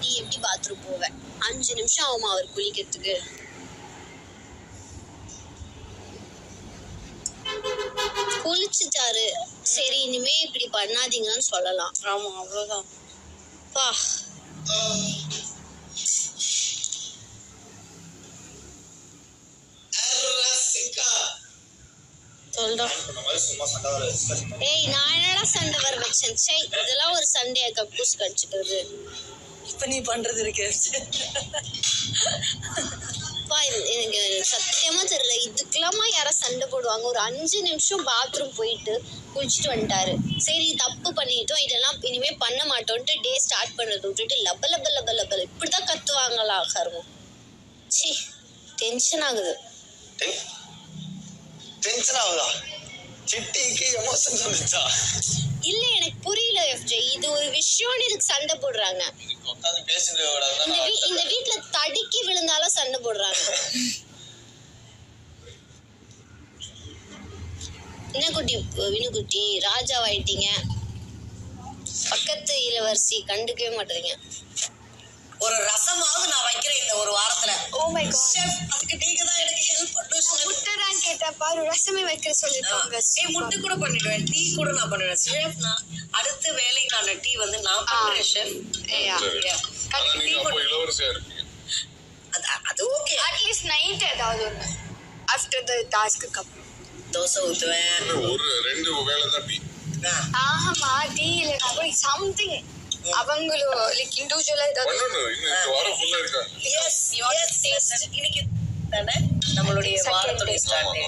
நீ எப்படி பாத்ரூம் போவ? 5 நிமிஷம் ஆகுமா அவர் குளிக்கிறதுக்கு? குளிச்சுட்டாரு, சரி இனிமே இப்படி பண்ணாதீங்கன்னு சொல்லலாம். ஆமா, அவ்வளவுதான். பா ஏய், நான் என்னடா சண்டை வர வச்சேன்? சே, இதெல்லாம் ஒரு சண்டையா? கக்கூஸ் கடிச்சுக்கிறது. இப்ப நீ பண்றது இருக்கு. எனக்கு சத்தியமா தெரியல, இதுக்கெல்லாமா யாரா சண்டை போடுவாங்க? ஒரு 5 நிமிஷம் பாத்ரூம் போயிட்டு குளிச்சுட்டு வந்துட்டாரு. சரி தப்பு பண்ணிட்டோம், இதெல்லாம் இனிமே பண்ண மாட்டோம்ட்டு டே ஸ்டார்ட் பண்றது விட்டுட்டு லப லப லப லப இப்படிதான் கத்துவாங்களா? கருமம். சி, டென்ஷன் ஆகுது. டென்ஷன் ஆகுதா? சிட்டிக்கு எமோஷன் வந்துச்சா? இல்ல, எனக்கு புரியல எஃப்ஜே. இது ஒரு விஷயம்னு இதுக்கு சண்டை போடுறாங்க. இந்த வீட்ல தடுக்கி விழுந்தாலும் சண்டை போடுறாங்க. என்ன குட்டி வினுக்குட்டி, ராஜாவாயிட்டீங்க. பக்கத்து இளவரசி கண்டுக்கவே மாட்டேங்க. ஒரு ரசமாவது நான் வைக்கிறேன் இந்த ஒரு வாரத்துல. ஓ மை காட், ஷெஃப் அதுக்கு நீங்க தான் எனக்கு ஹெல்ப் பண்ணணும். முட்டை தான் கேட்டா பாரு, ரசமே வைக்க சொல்லிருக்காங்க. முட்டை கூட பண்ணிடுவேன், டீ கூட நான் பண்ணுவேன். ஷெஃப் நான் அடுத்த வேலைக்கான டீ வந்து நான் பண்றேன் ஷெஃப். அது ஓகே. அட்லீஸ்ட் நைட் ஏதாவது ஒண்ணு ஆஃப்டர் தி டாஸ்க்கு அப்புறம் தோசை ஊத்துவேன். ஒரு 2 வேளை தான் டீ. ஆமா, டீ இல்ல அப்படி சம்திங் அவங்களும் லைக் இண்டிவிஜுவலா ஏதாவது. இந்த வாரம் ஃபுல்லா இருக்காங்க. எஸ், இன்னைக்கு தானே நம்மளுடைய வாரத்துடைய ஸ்டார்ட்.